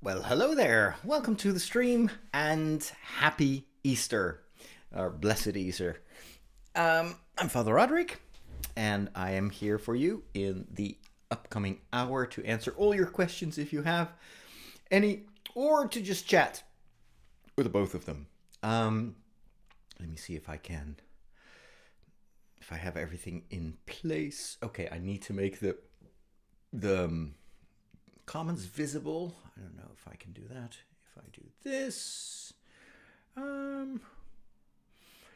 Well, hello there. Welcome to the stream and happy Easter, or blessed Easter. I'm Father Roderick, and I am here for you in the upcoming hour to answer all your questions if you have any, or to just chat with both of them. Let me see if I have everything in place. Okay, I need to make the comments visible. I don't know if I can do that. If I do this.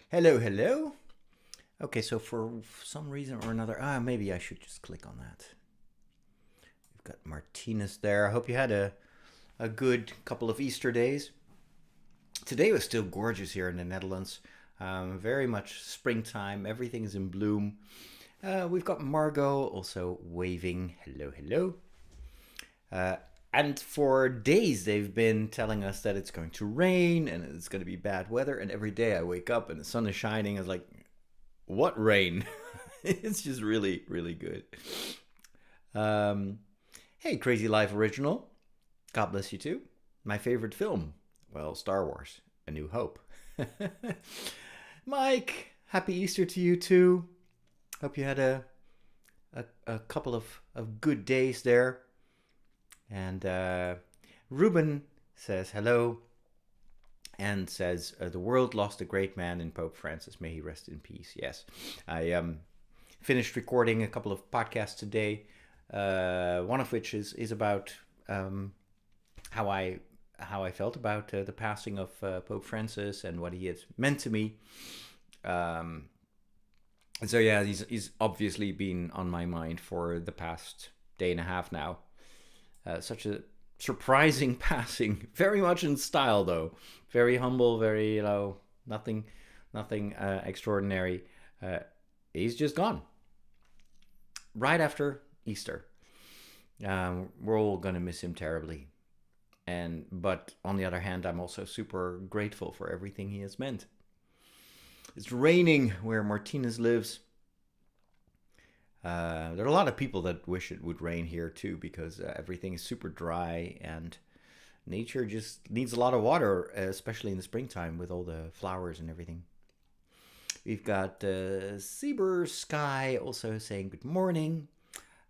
Hello. Okay, so for some reason or another, maybe I should just click on that. We've got Martinez there. I hope you had a good couple of Easter days. Today was still gorgeous here in the Netherlands. Very much springtime. Everything is in bloom. We've got Margot also waving. Hello. And for days they've been telling us that it's going to rain and it's going to be bad weather. And every day I wake up and the sun is shining. I was like, what rain? It's just really, really good. Hey, Crazy Life Original. God bless you too. My favorite film. Well, Star Wars, A New Hope. Mike, happy Easter to you too. Hope you had a couple of good days there. And Ruben says hello and says, the world lost a great man in Pope Francis. May he rest in peace. Yes, I finished recording a couple of podcasts today, one of which is about how I felt about the passing of Pope Francis and what he has meant to me. And so, yeah, he's obviously been on my mind for the past day and a half now. Such a surprising passing, very much in style though, very humble, very nothing extraordinary. He's just gone right after Easter. We're all gonna miss him terribly, but on the other hand, I'm also super grateful for everything he has meant. It's raining where Martinez lives. There are a lot of people that wish it would rain here too, because everything is super dry and nature just needs a lot of water, especially in the springtime with all the flowers and everything. We've got Sieber Sky also saying good morning.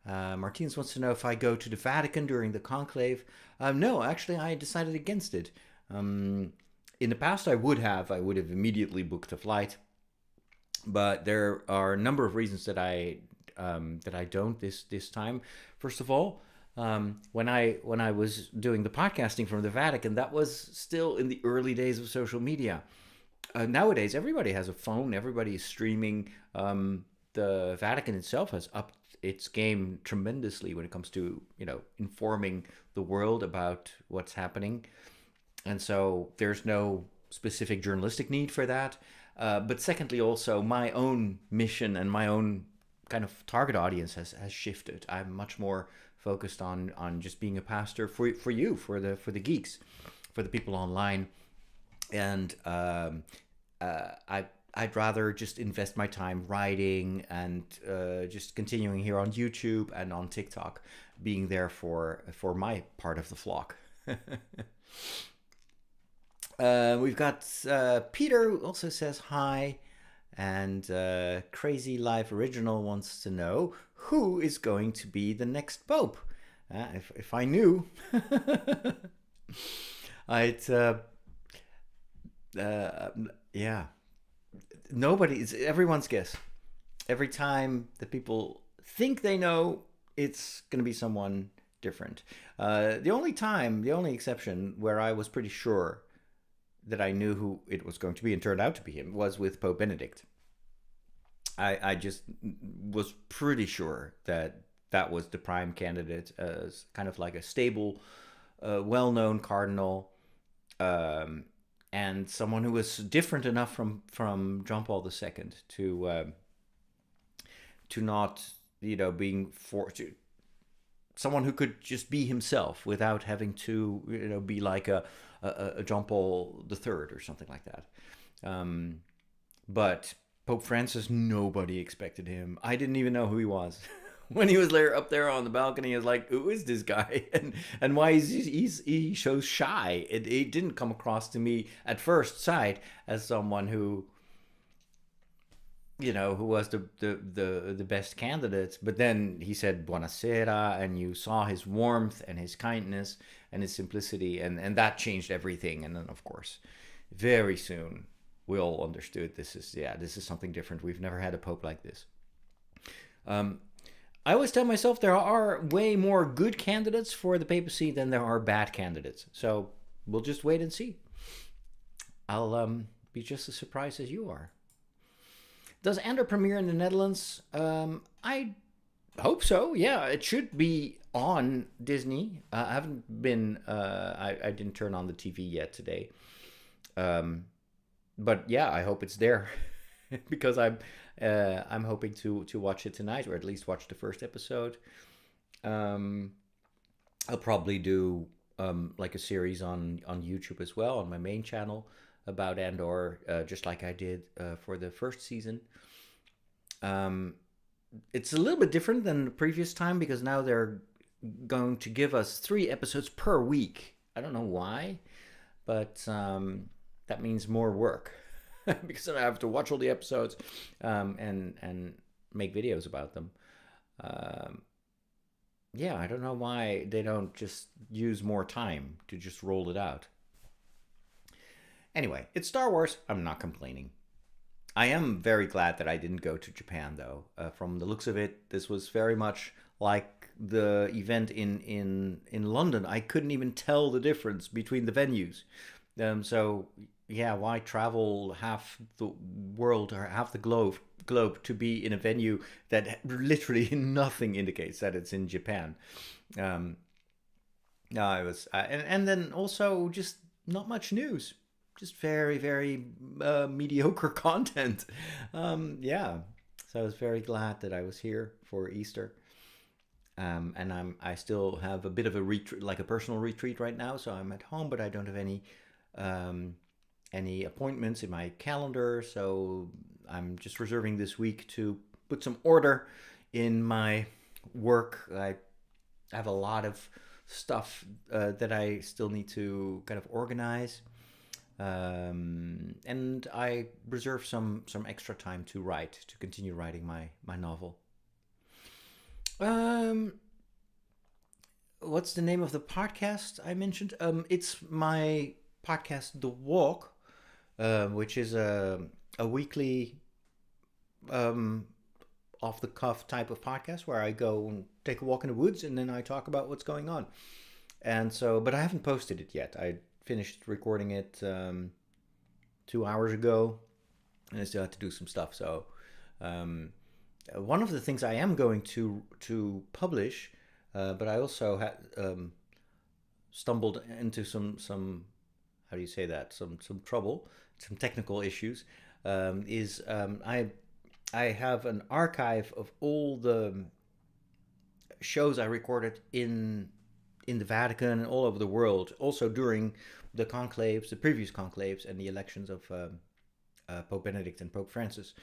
Martinez wants to know if I go to the Vatican during the conclave. No, actually I decided against it. In the past I would have immediately booked a flight, but there are a number of reasons that I don't this time. First of all, when I was doing the podcasting from the Vatican, that was still in the early days of social media. Nowadays, everybody has a phone. Everybody is streaming. The Vatican itself has upped its game tremendously when it comes to informing the world about what's happening, and so there's no specific journalistic need for that. But secondly, also my own mission and my own kind of target audience has shifted. I'm much more focused on just being a pastor for you, for the geeks, for the people online, and I'd rather just invest my time writing and just continuing here on YouTube and on TikTok, being there for my part of the flock. We've got Peter who also says hi. And Crazy Life Original wants to know who is going to be the next Pope. If I knew, I'd yeah. Nobody. It's everyone's guess. Every time that people think they know, it's going to be someone different. The only exception where I was pretty sure that I knew who it was going to be and turned out to be him was with Pope Benedict. I just was pretty sure that was the prime candidate, as kind of like a stable, well-known cardinal, and someone who was different enough from John Paul II to not being forced. Someone who could just be himself without having to be like a John Paul III or something like that. But Pope Francis, nobody expected him. I didn't even know who he was when he was there up there on the balcony, he was like, "Who is this guy?" And why is he so shy? It didn't come across to me at first sight as someone who, who was the best candidate. But then he said "buonasera," and you saw his warmth and his kindness and his simplicity, and that changed everything. And then, of course, very soon we all understood this is something different. We've never had a pope like this. I always tell myself there are way more good candidates for the papacy than there are bad candidates. So we'll just wait and see. I'll be just as surprised as you are. Does Andor premiere in the Netherlands? I hope so. Yeah, it should be on Disney. I haven't been. I didn't turn on the TV yet today. But yeah, I hope it's there because I'm hoping to watch it tonight, or at least watch the first episode. I'll probably do like a series on YouTube as well on my main channel about Andor, just like I did for the first season. It's a little bit different than the previous time because now they're going to give us 3 episodes per week. I don't know why, but that means more work because then I have to watch all the episodes and make videos about them. Yeah, I don't know why they don't just use more time to just roll it out. Anyway, it's Star Wars. I'm not complaining. I am very glad that I didn't go to Japan, though. From the looks of it, this was very much like the event in London. I couldn't even tell the difference between the venues. So, yeah, why travel half the world or half the globe to be in a venue that literally nothing indicates that it's in Japan? No, it was, and then also just not much news, just very, very mediocre content. Yeah, so I was very glad that I was here for Easter. And I still have a bit of a retreat, like a personal retreat right now. So I'm at home, but I don't have any appointments in my calendar. So I'm just reserving this week to put some order in my work. I have a lot of stuff that I still need to kind of organize. And I reserve some extra time to continue writing my novel. What's the name of the podcast I mentioned? It's my podcast, The Walk, which is a weekly off the cuff type of podcast where I go and take a walk in the woods and then I talk about what's going on. And so, but I haven't posted it yet. I finished recording it 2 hours ago, and I still have to do some stuff. So, one of the things I am going to publish, but I also had stumbled into some how do you say that, some trouble, some technical issues. I have an archive of all the shows I recorded in the Vatican and all over the world, also during the conclaves, the previous conclaves, and the elections of Pope Benedict and Pope Francis.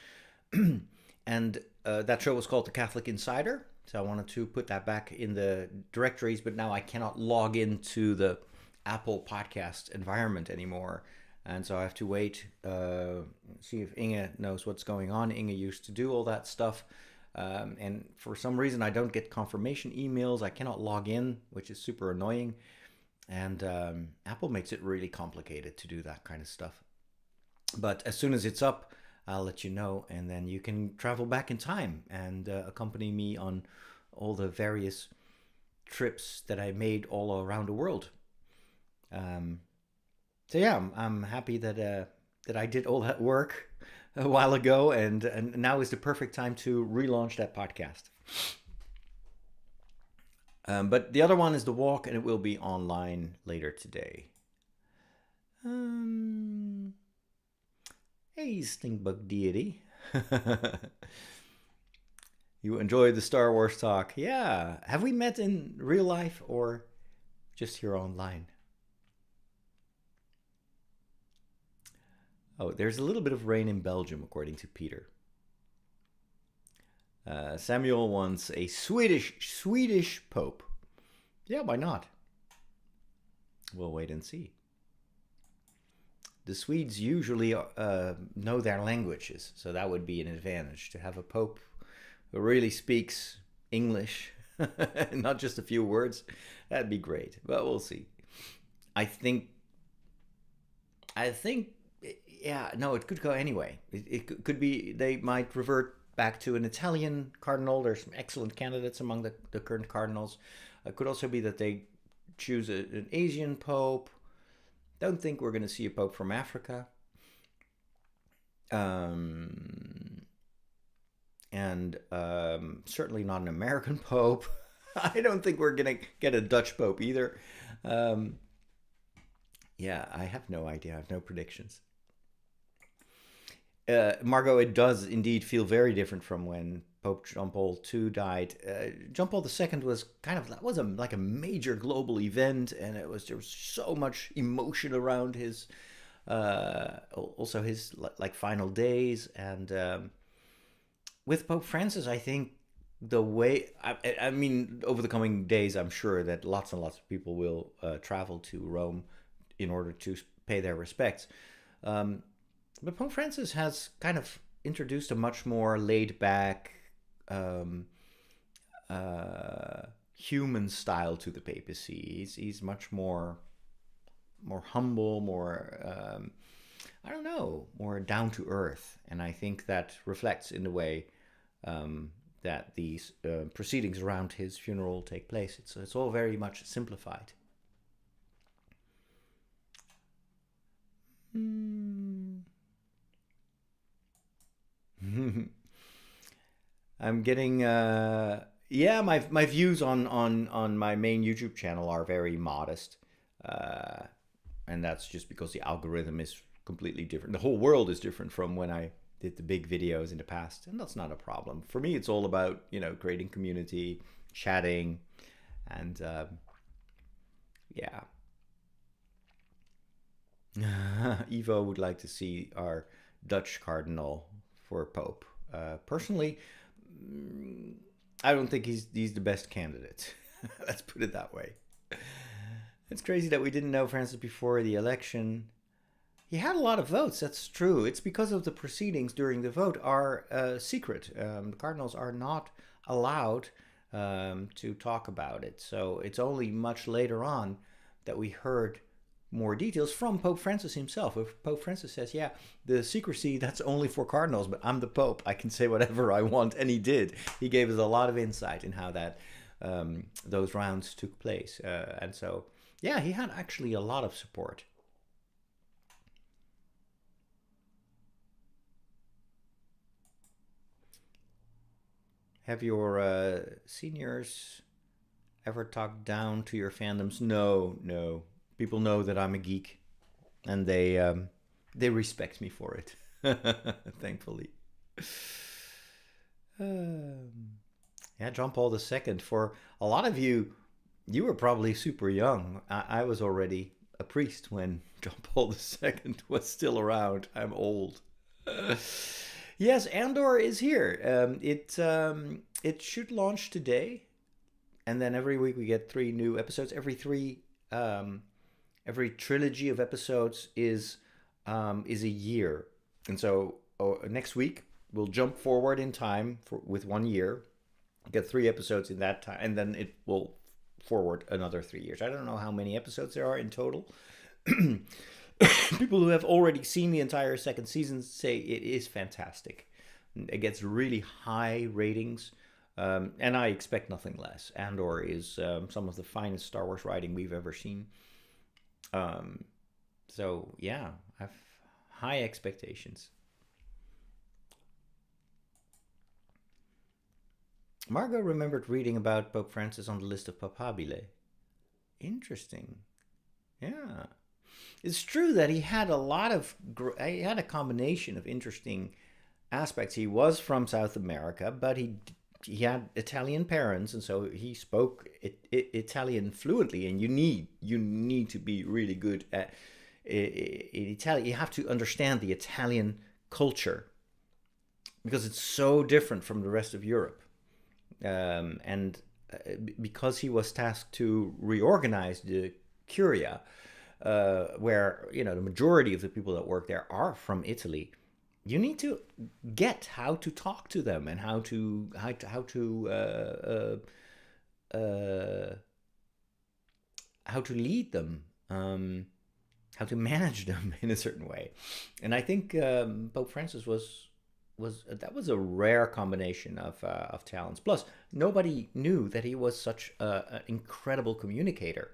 And that show was called The Catholic Insider. So I wanted to put that back in the directories, but now I cannot log into the Apple podcast environment anymore. And so I have to wait, see if Inge knows what's going on. Inge used to do all that stuff. And for some reason, I don't get confirmation emails. I cannot log in, which is super annoying. And Apple makes it really complicated to do that kind of stuff. But as soon as it's up, I'll let you know. And then you can travel back in time and accompany me on all the various trips that I made all around the world. So yeah, I'm happy that I did all that work a while ago, and now is the perfect time to relaunch that podcast. But the other one is The Walk, and it will be online later today. Hey, Stinkbug Deity. You enjoy the Star Wars talk. Yeah. Have we met in real life or just here online? Oh, there's a little bit of rain in Belgium, according to Peter. Samuel wants a Swedish Pope. Yeah, why not? We'll wait and see. The Swedes usually know their languages, so that would be an advantage to have a Pope who really speaks English, not just a few words. That'd be great, but we'll see. I think, yeah, no, it could go anyway. It could be they might revert back to an Italian cardinal. There's some excellent candidates among the current cardinals. It could also be that they choose an Asian pope. Don't think we're going to see a pope from Africa. And certainly not an American pope. I don't think we're going to get a Dutch pope either. Yeah, I have no idea. I have no predictions. Margot, it does indeed feel very different from when Pope John Paul II died. John Paul II was like a major global event, and there was so much emotion around his also his like final days. And with Pope Francis, I think the way I mean, over the coming days, I'm sure that lots and lots of people will travel to Rome in order to pay their respects. But Pope Francis has kind of introduced a much more laid back, human style to the papacy. He's much more humble, more I don't know, more down to earth, and I think that reflects in the way that these proceedings around his funeral take place. It's all very much simplified. I'm getting yeah, my views on my main YouTube channel are very modest, and that's just because the algorithm is completely different. The whole world is different from when I did the big videos in the past, and that's not a problem for me. It's all about creating community, chatting, and yeah. Evo would like to see our Dutch cardinal for Pope. Personally, I don't think he's the best candidate. Let's put it that way. It's crazy that we didn't know Francis before the election. He had a lot of votes, that's true. It's because of the proceedings during the vote are secret. The cardinals are not allowed to talk about it. So it's only much later on that we heard more details from Pope Francis himself. If Pope Francis says, yeah, the secrecy, that's only for cardinals, but I'm the Pope, I can say whatever I want, and he did. He gave us a lot of insight in how that those rounds took place. And so, yeah, he had actually a lot of support. Have your seniors ever talked down to your fandoms? No. People know that I'm a geek, and they respect me for it, thankfully. Yeah, John Paul II. For a lot of you, you were probably super young. I was already a priest when John Paul II was still around. I'm old. Yes, Andor is here. It should launch today, and then every week we get 3 new episodes. Every trilogy of episodes is a year, and so next week we'll jump forward in time with 1 year, get 3 episodes in that time, and then it will forward another 3 years. I don't know how many episodes there are in total. People who have already seen the entire second season say it is fantastic. It gets really high ratings, and I expect nothing less. Andor is some of the finest Star Wars writing we've ever seen. So yeah, I have high expectations. Margot remembered reading about Pope Francis on the list of papabile. Interesting. Yeah. It's true that he had he had a combination of interesting aspects. He was from South America, but he had Italian parents, and so he spoke Italian fluently. And you need to be really good at in Italian. You have to understand the Italian culture because it's so different from the rest of Europe. And because he was tasked to reorganize the Curia, where the majority of the people that work there are from Italy, you need to get how to talk to them and how to lead them, how to manage them in a certain way. And I think Pope Francis was a rare combination of talents. Plus, nobody knew that he was such an incredible communicator.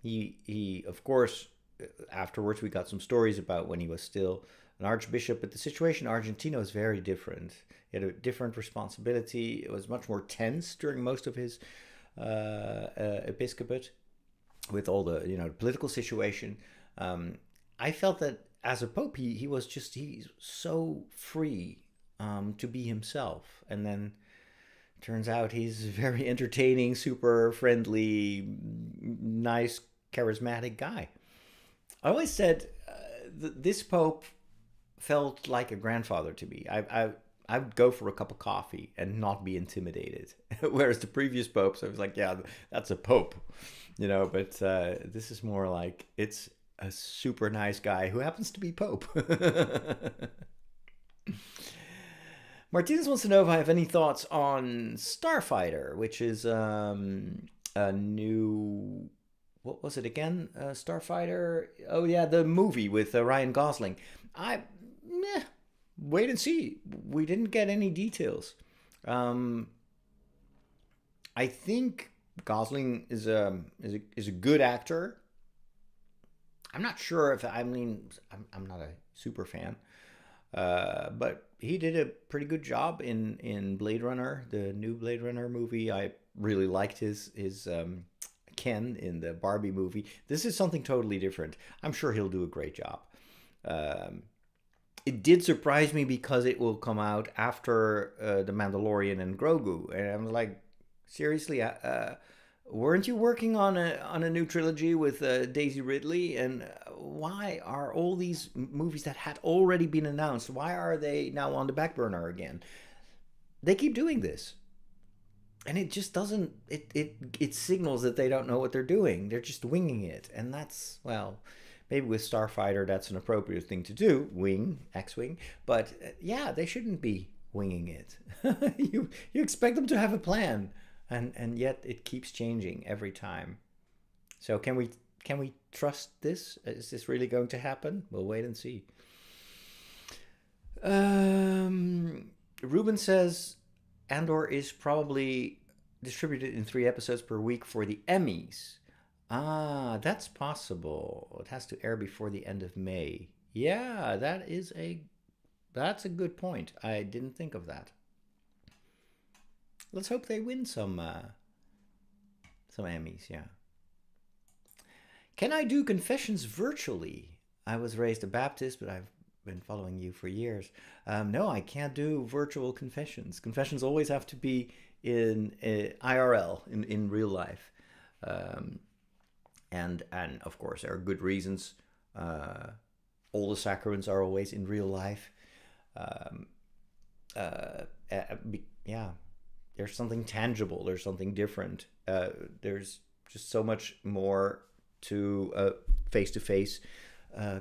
He of course, afterwards we got some stories about when he was still an archbishop, but the situation in Argentina was very different. He had a different responsibility. It was much more tense during most of his episcopate, with all the political situation. I felt that as a pope, he's so free to be himself, and then turns out he's very entertaining, super friendly, nice, charismatic guy. I always said this pope felt like a grandfather to me. I would go for a cup of coffee and not be intimidated. Whereas the previous popes, I was like, yeah, that's a pope, But this is more like it's a super nice guy who happens to be pope. Martinez wants to know if I have any thoughts on Starfighter, which is a new... What was it again? Starfighter? Oh, yeah, the movie with Ryan Gosling. Wait and see. We didn't get any details. I think Gosling is a good actor. I'm not sure if I'm not a super fan, but he did a pretty good job in Blade Runner, the new Blade Runner movie. I really liked his Ken in the Barbie movie. This is something totally different. I'm sure he'll do a great job. It did surprise me because it will come out after The Mandalorian and Grogu, and I'm like, seriously, weren't you working on a new trilogy with Daisy Ridley? And why are all these movies that had already been announced, why are they now on the back burner again? They keep doing this. And it just doesn't, it signals that they don't know what they're doing. They're just winging it. And that's, well, maybe with Starfighter, that's an appropriate thing to do. Wing, X-Wing. But yeah, they shouldn't be winging it. You expect them to have a plan. And yet it keeps changing every time. So can we trust this? Is this really going to happen? We'll wait and see. Ruben says Andor is probably distributed in 3 episodes per week for the Emmys. Ah, that's possible. It has to air before the end of May. Yeah, that's a good point. I didn't think of that. Let's hope they win some Emmys, yeah. Can I do confessions virtually? I was raised a Baptist, but I've been following you for years. No, I can't do virtual confessions. Confessions always have to be in IRL, in real life. And of course, there are good reasons. All the sacraments are always in real life. Yeah. There's something tangible. There's something different. There's just so much more to face-to-face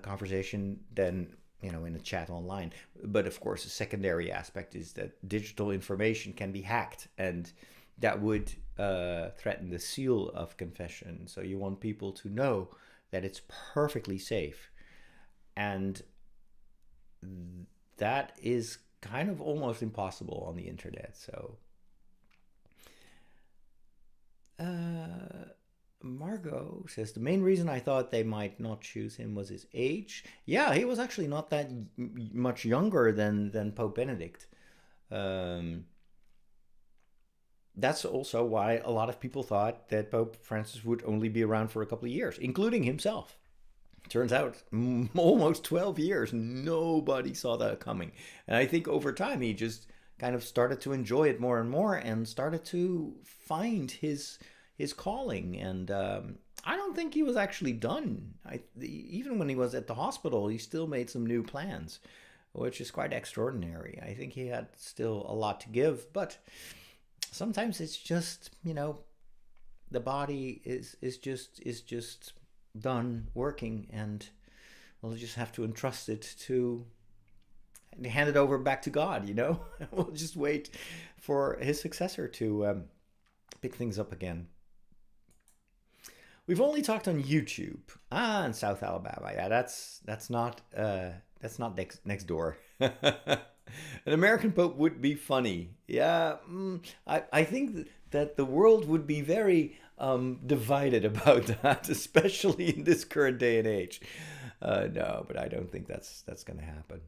conversation than in a chat online. But of course, a secondary aspect is that digital information can be hacked, and that would threaten the seal of confession. So you want people to know that it's perfectly safe, and that is kind of almost impossible on the internet. So. Margot says the main reason I thought they might not choose him was his age. Yeah, he was actually not that much younger than Pope Benedict. That's also why a lot of people thought that Pope Francis would only be around for a couple of years, including himself. Turns out almost 12 years. Nobody saw that coming. And I think over time he just kind of started to enjoy it more and more and started to find his calling. And I don't think he was actually done. Even when he was at the hospital, he still made some new plans, which is quite extraordinary. I think he had still a lot to give, but sometimes it's just, the body is just done working, and we'll just have to entrust it to hand it over back to God. We'll just wait for his successor to pick things up again. We've only talked on YouTube. In South Alabama. Yeah, that's not next door. An American Pope would be funny. Yeah, I think that the world would be very divided about that, especially in this current day and age. No, but I don't think that's going to happen.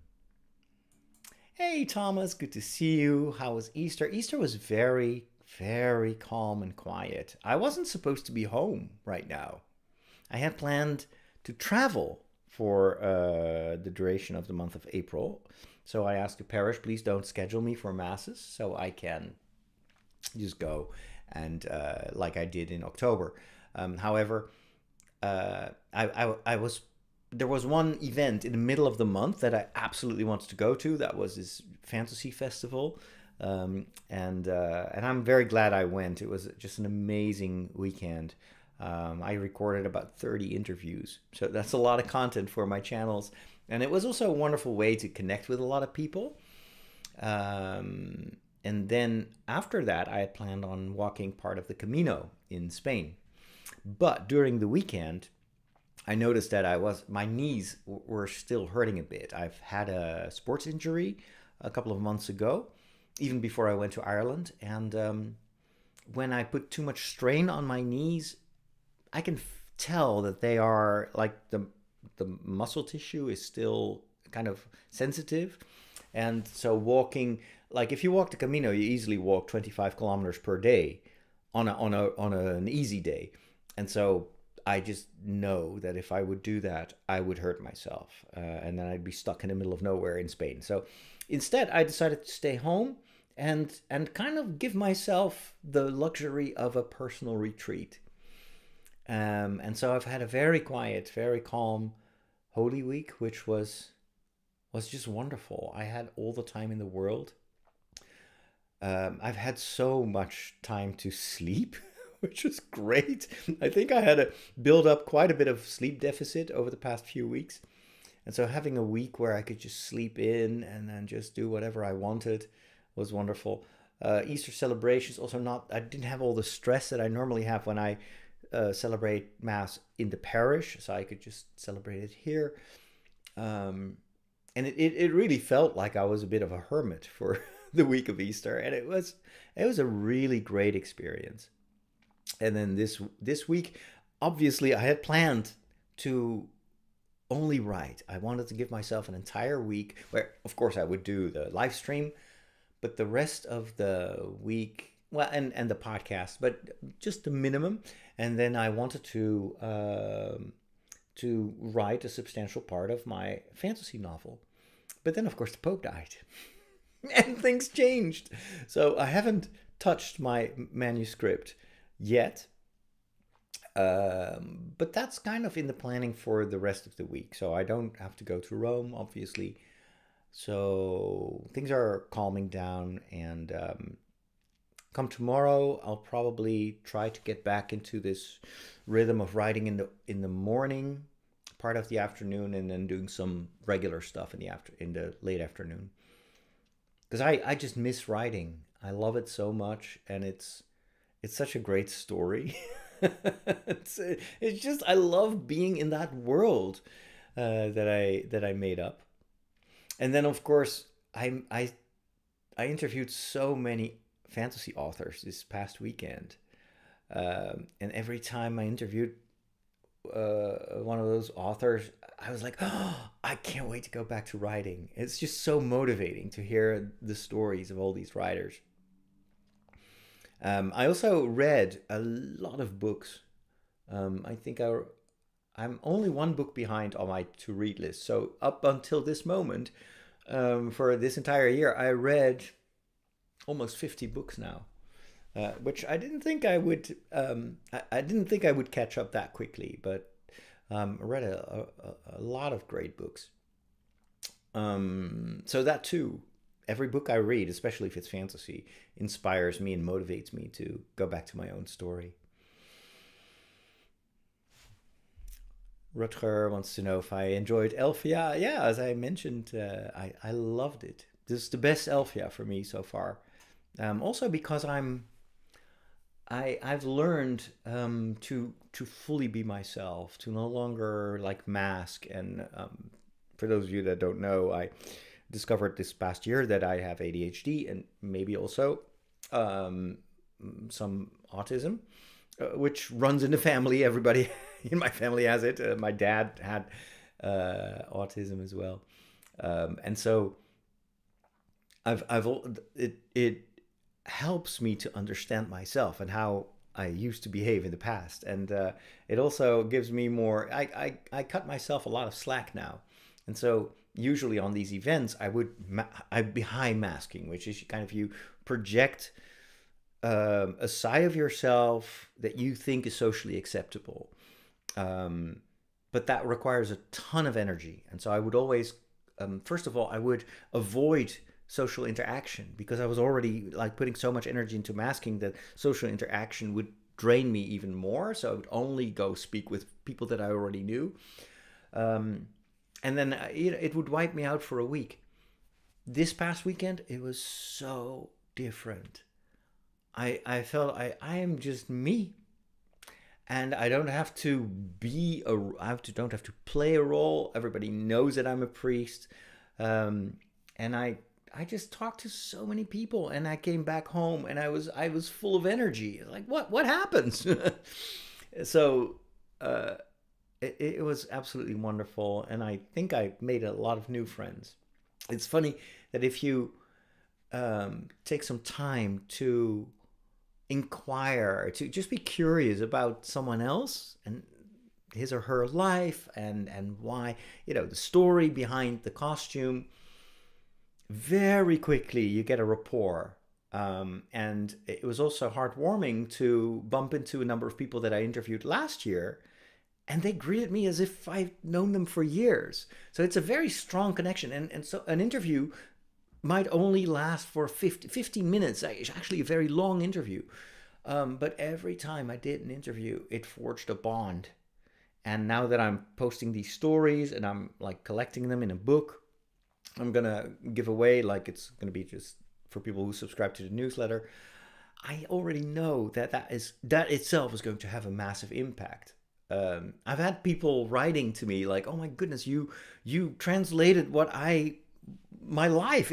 Hey, Thomas, good to see you. How was Easter? Easter was very, very calm and quiet. I wasn't supposed to be home right now. I had planned to travel for the duration of the month of April. So I asked the parish, please don't schedule me for masses so I can just go, and like I did in October. However, I was there was one event in the middle of the month that I absolutely wanted to go to. That was this fantasy festival, and I'm very glad I went. It was just an amazing weekend. I recorded about 30 interviews, so that's a lot of content for my channels, and it was also a wonderful way to connect with a lot of people. And then after that, I had planned on walking part of the Camino in Spain. But during the weekend, I noticed that my knees were still hurting a bit. I've had a sports injury a couple of months ago, even before I went to Ireland. And when I put too much strain on my knees, I can tell that they are like the muscle tissue is still kind of sensitive. And so walking, like if you walk the Camino, you easily walk 25 kilometers per day on an easy day. And so I just know that if I would do that, I would hurt myself, and then I'd be stuck in the middle of nowhere in Spain. So instead, I decided to stay home and kind of give myself the luxury of a personal retreat. And so I've had a very quiet, very calm Holy Week, which was just wonderful. I had all the time in the world. I've had so much time to sleep, which was great. I think I had to build up quite a bit of sleep deficit over the past few weeks. And so having a week where I could just sleep in and then just do whatever I wanted was wonderful. Easter celebrations also I didn't have all the stress that I normally have when I celebrate Mass in the parish. So I could just celebrate it here. And it really felt like I was a bit of a hermit for the week of Easter. And it was a really great experience. And then this week, obviously, I had planned to only write. I wanted to give myself an entire week where, of course, I would do the live stream, but the rest of the week, well, and the podcast, but just the minimum. And then I wanted to write a substantial part of my fantasy novel. But then, of course, the Pope died, and things changed. So I haven't touched my manuscript yet, but that's kind of in the planning for the rest of the week, so I don't have to go to Rome, obviously. So things are calming down, and come tomorrow, I'll probably try to get back into this rhythm of writing in the morning, part of the afternoon, and then doing some regular stuff in the late afternoon. Because I just miss writing. I love it so much, and it's such a great story. it's just I love being in that world that I made up. And then of course I interviewed so many fantasy authors this past weekend, and every time I interviewed one of those authors, I was like, oh, I can't wait to go back to writing. It's just so motivating to hear the stories of all these writers. I also read a lot of books. I think I'm only one book behind on my to-read list. So up until this moment, for this entire year, I read almost 50 books now, which I didn't think I would. I didn't think I would catch up that quickly, but I read a lot of great books. So that too, every book I read, especially if it's fantasy, inspires me and motivates me to go back to my own story. Rutger wants to know if I enjoyed Elfia. Yeah, as I mentioned, I loved it. This is the best Elfia for me so far. Also because I've learned to fully be myself, to no longer like mask. And for those of you that don't know, I discovered this past year that I have ADHD and maybe also um, some autism, which runs in the family. Everybody in my family has it. My dad had autism as well, and so I've it helps me to understand myself and how I used to behave in the past, and it also gives me more. I cut myself a lot of slack now, and so usually on these events I'd be high masking, which is kind of you project a side of yourself that you think is socially acceptable. Um, but that requires a ton of energy. And so I would always, first of all, I would avoid social interaction because I was already like putting so much energy into masking that social interaction would drain me even more. So I would only go speak with people that I already knew. Um, and then it would wipe me out for a week. This past weekend, it was so different. I felt I am just me, and I don't have to be a don't have to play a role. Everybody knows that I'm a priest, and I just talked to so many people, and I came back home and I was full of energy. Like what happens? So uh, it was absolutely wonderful, and I think I made a lot of new friends. It's funny that if you take some time to inquire, to just be curious about someone else and his or her life, and why, the story behind the costume, very quickly you get a rapport. And it was also heartwarming to bump into a number of people that I interviewed last year, and they greeted me as if I've known them for years. So it's a very strong connection. And so an interview might only last for 15 minutes. It's actually a very long interview. But every time I did an interview, it forged a bond. And now that I'm posting these stories and I'm like collecting them in a book, I'm gonna give away, like it's gonna be just for people who subscribe to the newsletter. I already know that itself is going to have a massive impact. I've had people writing to me like, "Oh my goodness, you translated my life.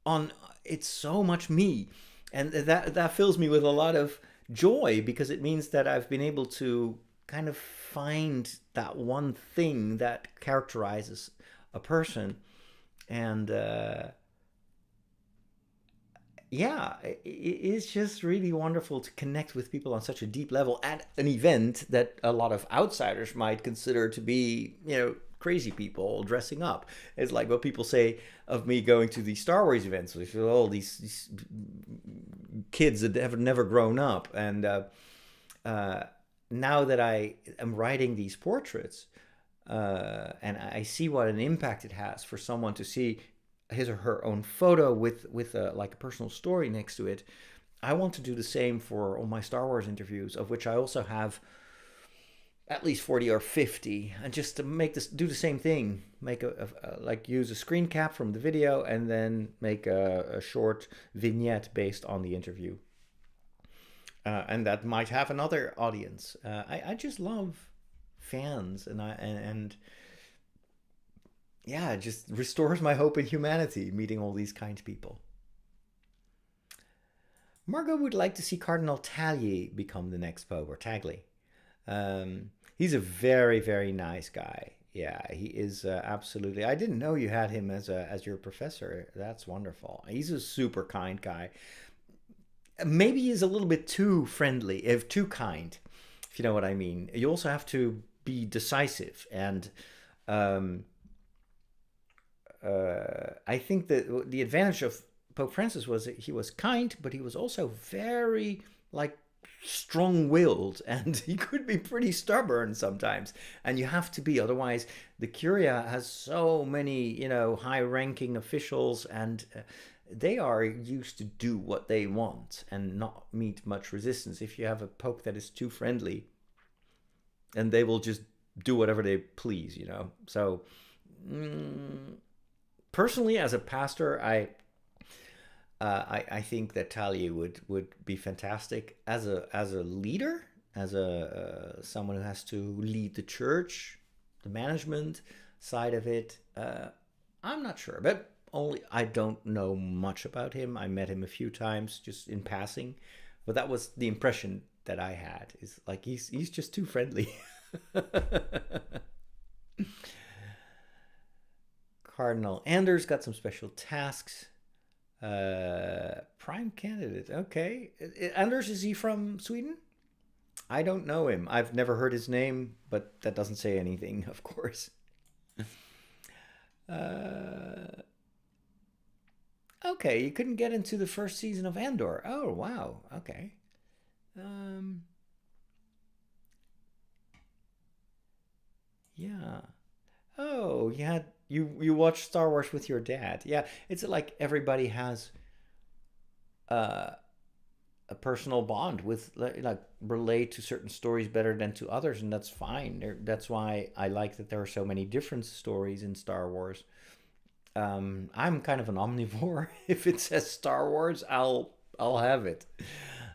On it's so much me," and that fills me with a lot of joy because it means that I've been able to kind of find that one thing that characterizes a person. And yeah, it's just really wonderful to connect with people on such a deep level at an event that a lot of outsiders might consider to be, crazy people dressing up. It's like what people say of me going to these Star Wars events with all these kids that have never grown up. And uh, now that I am writing these portraits, and I see what an impact it has for someone to see his or her own photo with like a personal story next to it. I want to do the same for all my Star Wars interviews, of which I also have at least 40 or 50, and just to do the same thing, make like use a screen cap from the video and then make a short vignette based on the interview. And that might have another audience. I just love fans, and yeah, it just restores my hope in humanity, meeting all these kind people. Margot would like to see Cardinal Taglier become the next Pope, or Tagli. He's a very, very nice guy. Yeah, he is absolutely. I didn't know you had him as your professor. That's wonderful. He's a super kind guy. Maybe he's a little bit too friendly, if too kind, if you know what I mean. You also have to be decisive, and um, I think that the advantage of Pope Francis was that he was kind, but he was also very like strong-willed, and he could be pretty stubborn sometimes, and you have to be, otherwise the curia has so many, high-ranking officials, and they are used to do what they want and not meet much resistance. If you have a pope that is too friendly, and they will just do whatever they please. So personally, as a pastor, I think that Talia would be fantastic as a leader, as a someone who has to lead the church, the management side of it. I'm not sure, but only I don't know much about him. I met him a few times just in passing, but that was the impression that I had. Is like he's just too friendly. Cardinal Anders got some special tasks. Prime candidate. Okay. Anders, is he from Sweden? I don't know him. I've never heard his name, but that doesn't say anything, of course. Okay, you couldn't get into the first season of Andor. Oh, wow. Okay. Um, yeah. Oh, you watched Star Wars with your dad. Yeah, it's like everybody has uh, a personal bond with, like, relate to certain stories better than to others, and that's fine. That's why I like that there are so many different stories in Star Wars. I'm kind of an omnivore. If it says Star Wars, I'll have it.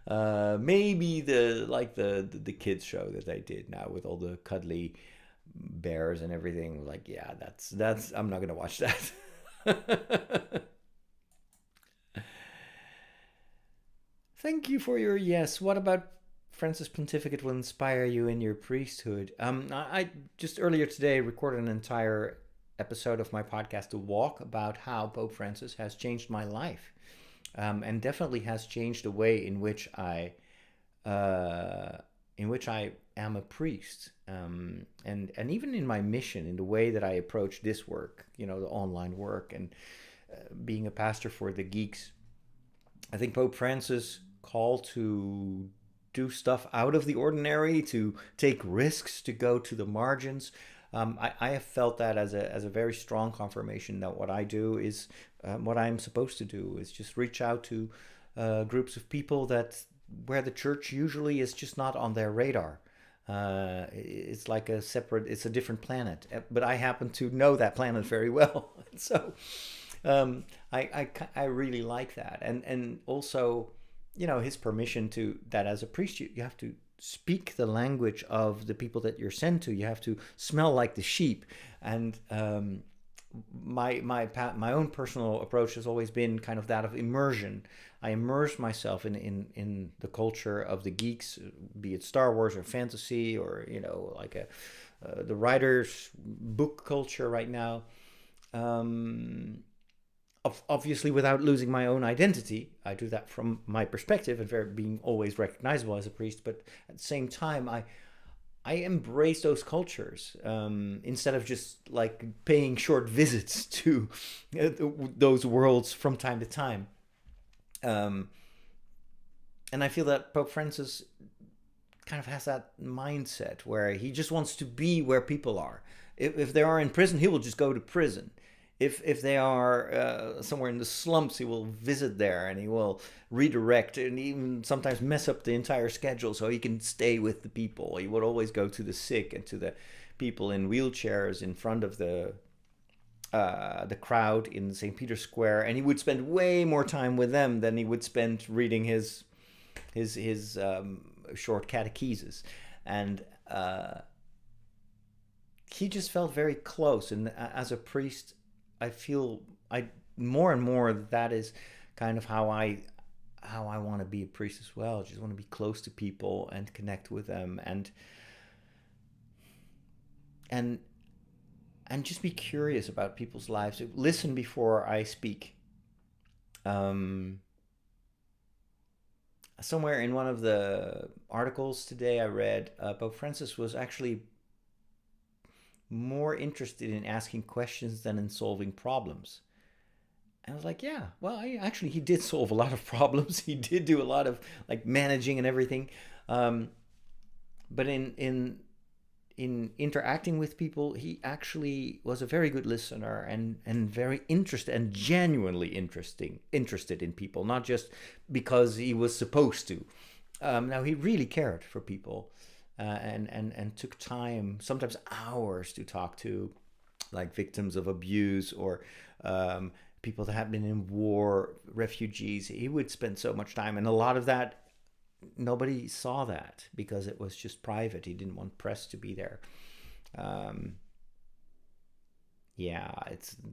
Maybe the kids show that they did now with all the cuddly bears and everything. Like, yeah, that's I'm not gonna watch that. Thank you for your yes. What about Francis' pontificate will inspire you in your priesthood? I just earlier today recorded an entire episode of my podcast, The Walk, about how Pope Francis has changed my life, and definitely has changed the way uh, in which I am a priest, and even in my mission, in the way that I approach this work, the online work, and being a pastor for the Geeks. I think Pope Francis' call to do stuff out of the ordinary, to take risks, to go to the margins. I have felt that as a very strong confirmation that what I do is what I'm supposed to do, is just reach out to groups of people that where the church usually is just not on their radar. It's like it's a different planet, but I happen to know that planet very well. So I really like that, and also, his permission to that as a priest, you have to speak the language of the people that you're sent to. You have to smell like the sheep, and my own personal approach has always been kind of that of immersion. I immerse myself in the culture of the geeks, be it Star Wars or fantasy, or like the writers' book culture right now. Um, Obviously, without losing my own identity, I do that from my perspective and very being always recognizable as a priest. But at the same time, I embrace those cultures, instead of just like paying short visits to those worlds from time to time. Um, and I feel that Pope Francis kind of has that mindset where he just wants to be where people are. If they are in prison, he will just go to prison. If they are somewhere in the slumps, he will visit there, and he will redirect and even sometimes mess up the entire schedule so he can stay with the people. He would always go to the sick and to the people in wheelchairs in front of the crowd in St. Peter's Square, and he would spend way more time with them than he would spend reading his short catechesis. And he just felt very close. And as a priest, I feel I more and more that is kind of how I want to be a priest as well. I just want to be close to people and connect with them, and and just be curious about people's lives. Listen before I speak. Um, Somewhere in one of the articles today I read, Pope Francis was actually more interested in asking questions than in solving problems. And I was like, yeah, well, he did solve a lot of problems. He did do a lot of like managing and everything. Um, but in interacting with people, he actually was a very good listener and very interested and genuinely interested in people, not just because he was supposed to. Now he really cared for people, and took time, sometimes hours, to talk to like victims of abuse or people that have been in war, refugees. He would spend so much time, and a lot of that nobody saw that because it was just private. He didn't want press to be there. Um, yeah,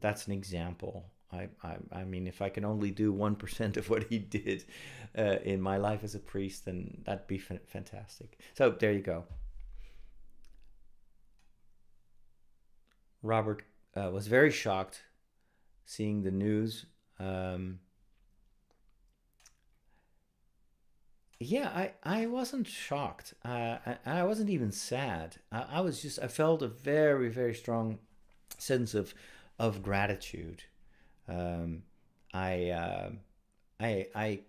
that's an example. I mean, if I can only do 1% of what he did in my life as a priest, then that'd be fantastic. So there you go. Robert was very shocked seeing the news. Um, yeah, I wasn't shocked. I wasn't even sad. I was just, I felt a very, very strong sense of gratitude. Um, I, I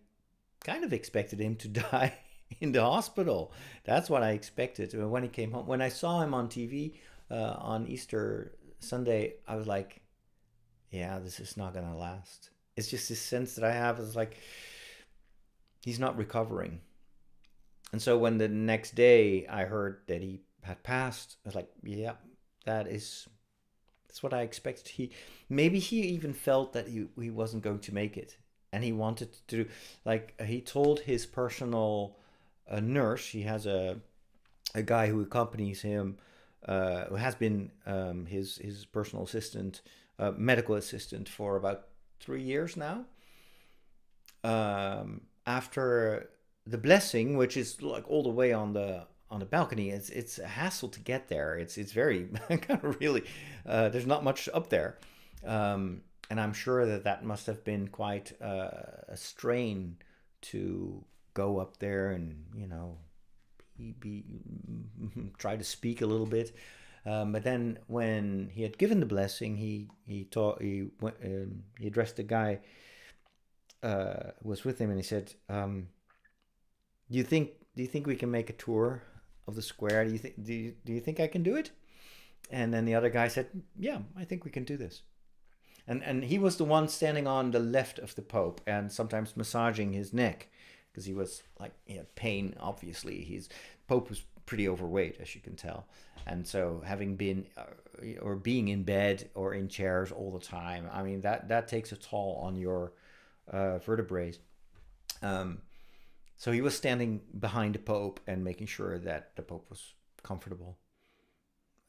kind of expected him to die in the hospital. That's what I expected when he came home. When I saw him on TV on Easter Sunday, I was like, yeah, this is not gonna last. It's just this sense that I have is like he's not recovering. And so when the next day I heard that he had passed, I was like, yeah, that is that's what I expected. Maybe he even felt that he wasn't going to make it, and he wanted to, like he told his personal nurse. He has a guy who accompanies him, who has been his personal assistant, medical assistant for about 3 years now. After the blessing, which is like all the way on the balcony, it's a hassle to get there. It's very kind of really there's not much up there, and I'm sure that that must have been quite a strain to go up there and be try to speak a little bit. But then when he had given the blessing, he addressed the guy who was with him, and he said, do you think we can make a tour of the square? Do you think I can do it?" And then the other guy said, "Yeah, I think we can do this." And he was the one standing on the left of the Pope and sometimes massaging his neck because he was like, he had pain. Obviously, his Pope was pretty overweight, as you can tell, and so having been or being in bed or in chairs all the time, I mean that takes a toll on your vertebrae. Um, so he was standing behind the Pope and making sure that the Pope was comfortable.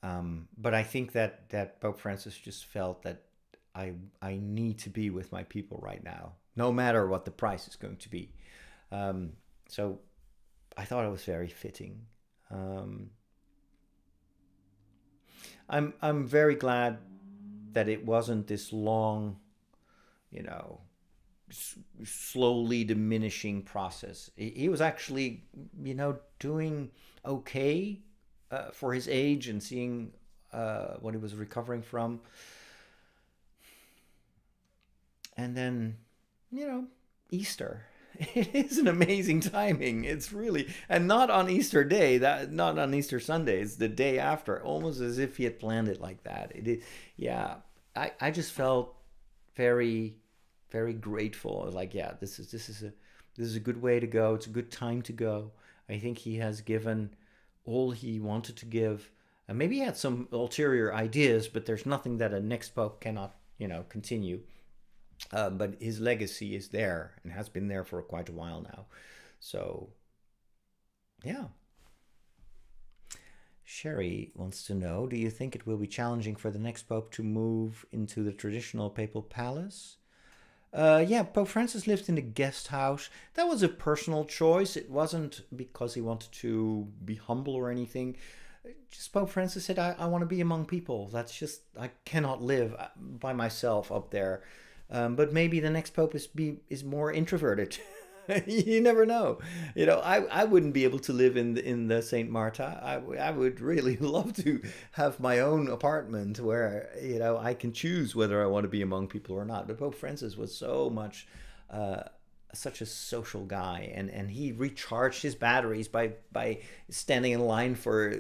But I think that Pope Francis just felt that I need to be with my people right now, no matter what the price is going to be. So I thought it was very fitting. Um, I'm very glad that it wasn't this long, you know, slowly diminishing process. He was actually, doing okay for his age and seeing what he was recovering from. And then, Easter. It is an amazing timing. It's really, and not on Easter Day, that not on Easter Sunday. It's the day after, almost as if he had planned it like that. Yeah. I just felt very, very grateful. I was like, yeah, this is a good way to go. It's a good time to go. I think he has given all he wanted to give. And maybe he had some ulterior ideas, but there's nothing that a next pope cannot, continue. But his legacy is there and has been there for quite a while now. So, yeah. Sherry wants to know, do you think it will be challenging for the next pope to move into the traditional papal palace? Yeah, Pope Francis lived in a guest house. That was a personal choice. It wasn't because he wanted to be humble or anything. Just Pope Francis said, I want to be among people. That's just, I cannot live by myself up there. But maybe the next pope is more introverted. You never know. I wouldn't be able to live in the Saint Marta. I would really love to have my own apartment where I can choose whether I want to be among people or not. But Pope Francis was so much such a social guy, and he recharged his batteries by standing in line for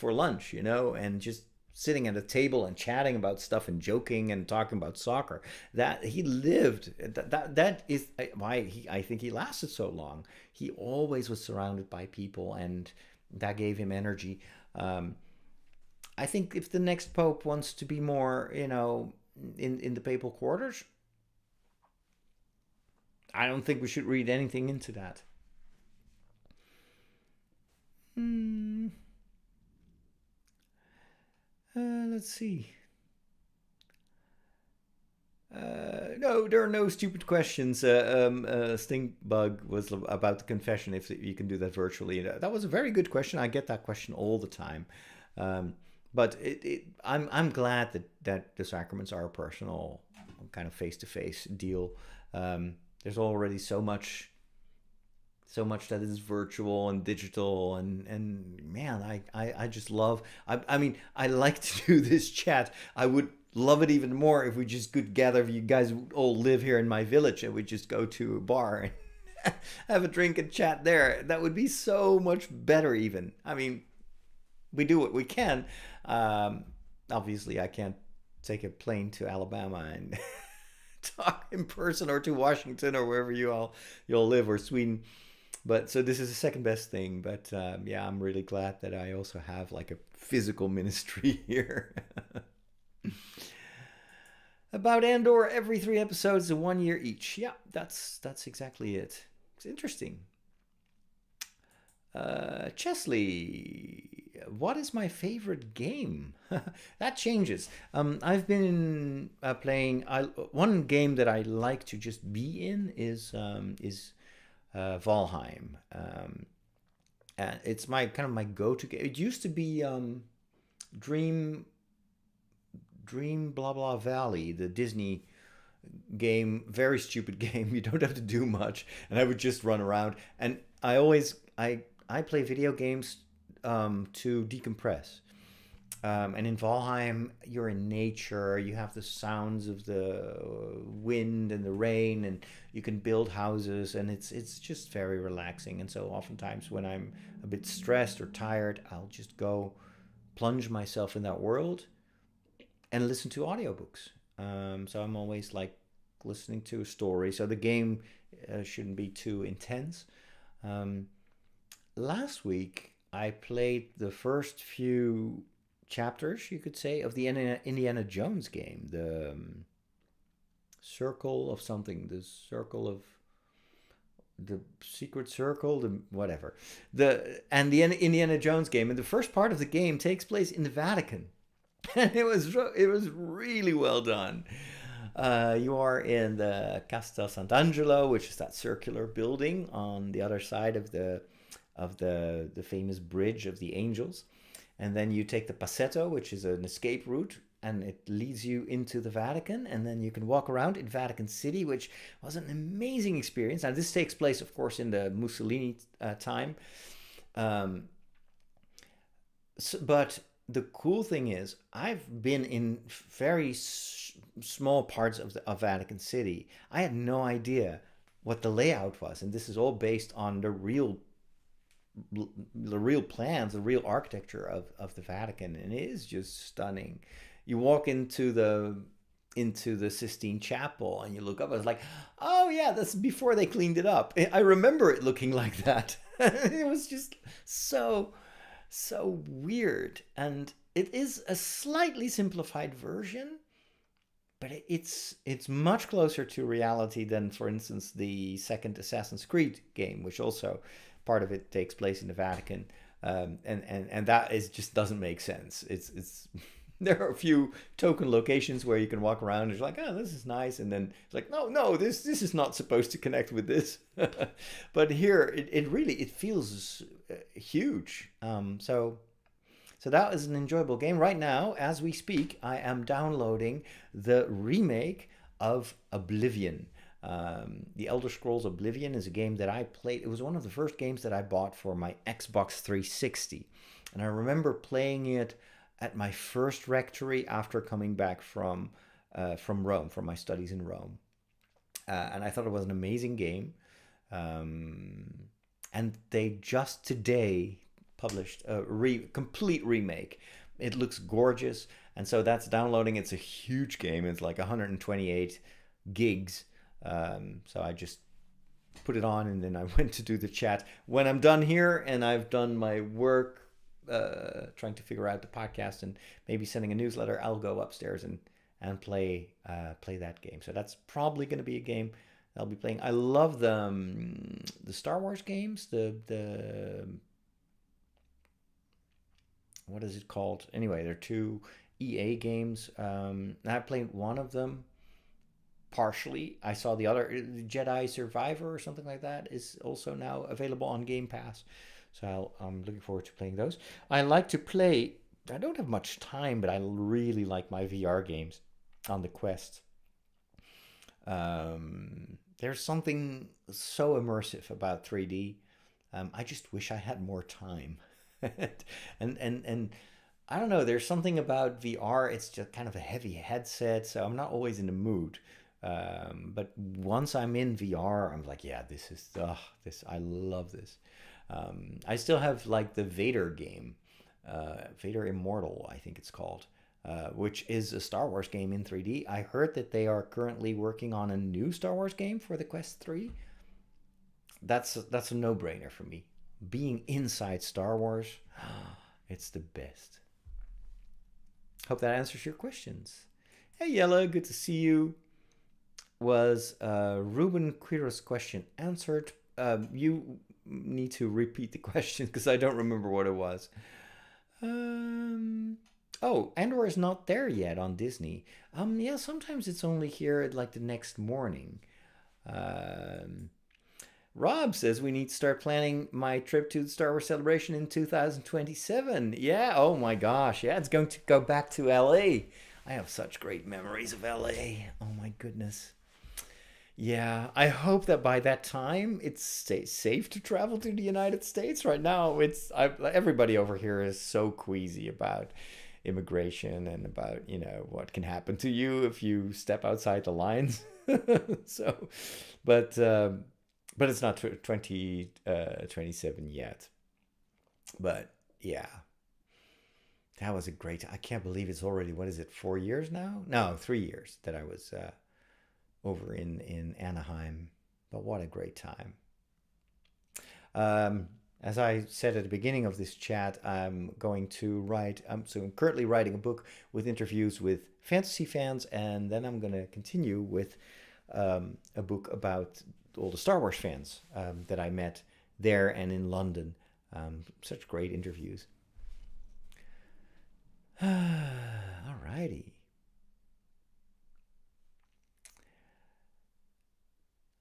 lunch, and just sitting at a table and chatting about stuff and joking and talking about soccer. That he lived. That is why I think he lasted so long. He always was surrounded by people, and that gave him energy. I think if the next pope wants to be more, in the papal quarters, I don't think we should read anything into that. Hmm. Let's see. No, there are no stupid questions. Stingbug was about the confession, if you can do that virtually. That was a very good question. I get that question all the time. But I'm glad that the sacraments are a personal, kind of face-to-face deal. There's already so much that is virtual and digital, and man, I just love. I mean, I like to do this chat. I would love it even more if we just could gather. If you guys all live here in my village and we just go to a bar and have a drink and chat there, that would be so much better. Even, I mean, we do what we can. Obviously, I can't take a plane to Alabama and talk in person, or to Washington, or wherever you all live, or Sweden. But so this is the second best thing. But yeah, I'm really glad that I also have like a physical ministry here. About Andor, every 3 episodes and 1 year each. Yeah, that's exactly it. It's interesting. Chesley, what is my favorite game? That changes. I've been playing. One game that I like to just be in is Valheim. And it's my kind of my go-to game. It used to be Dream Dream blah blah Valley, the Disney game, very stupid game. You don't have to do much, and I would just run around. And I play video games to decompress. And in Valheim, you're in nature. You have the sounds of the wind and the rain, and you can build houses, and it's just very relaxing. And so, oftentimes, when I'm a bit stressed or tired, I'll just go plunge myself in that world and listen to audiobooks. So I'm always like listening to a story. So the game shouldn't be too intense. Um, Last week, I played the first few chapters, you could say, of the Indiana Jones game, the Circle of something, the Circle of the Secret Circle, the whatever, the Indiana Jones game, and the first part of the game takes place in the Vatican, and it was really well done. You are in the Castel Sant'Angelo, which is that circular building on the other side of the famous bridge of the angels. And then you take the Passetto, which is an escape route, and it leads you into the Vatican. And then you can walk around in Vatican City, which was an amazing experience. Now, this takes place, of course, in the Mussolini time. Um, but the cool thing is, I've been in very small parts of Vatican City. I had no idea what the layout was. And this is all based on the real plans, the real architecture of the Vatican, and it is just stunning. You walk into the Sistine Chapel and you look up, it's like, oh yeah, that's before they cleaned it up. I remember it looking like that. It was just so weird, and it is a slightly simplified version, but it's much closer to reality than, for instance, the second Assassin's Creed game, which also part of it takes place in the Vatican, and that is just doesn't make sense. It's there are a few token locations where you can walk around and you're like, oh, this is nice, and then it's like, no, this is not supposed to connect with this. But here it really it feels huge. So that is an enjoyable game. Right now, as we speak, I am downloading the remake of Oblivion. The Elder Scrolls Oblivion is a game that I played. It was one of the first games that I bought for my Xbox 360. And I remember playing it at my first rectory after coming back from Rome, from my studies in Rome. and I thought it was an amazing game. Um, and they just today published a complete remake. It looks gorgeous, and so that's downloading. It's a huge game. It's like 128 gigs. So I just put it on, and then I went to do the chat. When I'm done here and I've done my work, trying to figure out the podcast and maybe sending a newsletter, I'll go upstairs and play that game. So that's probably going to be a game I'll be playing. I love the Star Wars games. The what is it called? Anyway, they're two EA games. I played one of them partially. I saw the other, Jedi Survivor or something like that, is also now available on Game Pass. So I'm looking forward to playing those. I like to play. I don't have much time, but I really like my VR games on the Quest. There's something so immersive about 3D. I just wish I had more time. And I don't know. There's something about VR. It's just kind of a heavy headset, so I'm not always in the mood. But once I'm in VR, I'm like, yeah, this is this. I love this. I still have like the Vader game, Vader Immortal, I think it's called, which is a Star Wars game in 3D. I heard that they are currently working on a new Star Wars game for the Quest 3. That's a no-brainer for me. Being inside Star Wars, it's the best. Hope that answers your questions. Hey Yella, good to see you. Was Ruben Quiro's question answered? You need to repeat the question because I don't remember what it was. Oh, Andor is not there yet on Disney. Yeah, sometimes it's only here at like the next morning. Um, Rob says we need to start planning my trip to the Star Wars Celebration in 2027. Yeah, oh my gosh. Yeah, it's going to go back to LA. I have such great memories of LA. Oh my goodness. Yeah, I hope that by that time it's safe to travel to the United States. Right now, everybody over here is so queasy about immigration and about what can happen to you if you step outside the lines. So, but but it's not 2027 yet. But yeah, that was a great. I can't believe it's already, what is it, 4 years now? No, 3 years that I was over in Anaheim. But what a great time. As I said at the beginning of this chat, I'm going to write. So I'm currently writing a book with interviews with fantasy fans, and then I'm going to continue with a book about all the Star Wars fans that I met there and in London. Such great interviews. Alrighty.